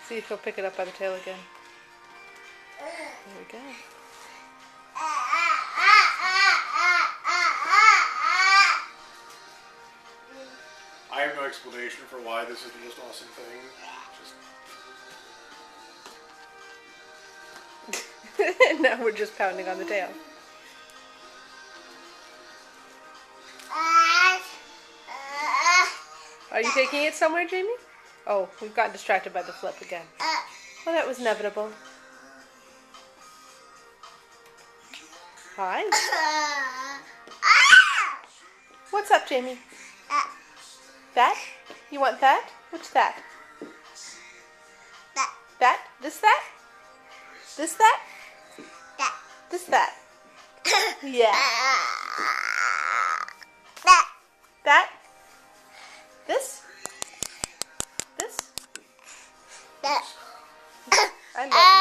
See if he'll pick it up by the tail again. There we go. I have no explanation for why this is the most awesome thing. Just... Now we're just pounding on the tail. Are you taking it somewhere, Jamie? Oh, we've gotten distracted by the flip again. Well, that was inevitable. Hi. What's up, Jamie? That? You want that? What's that? That? This that? This that? This that? Yeah. That? This? This? I love you.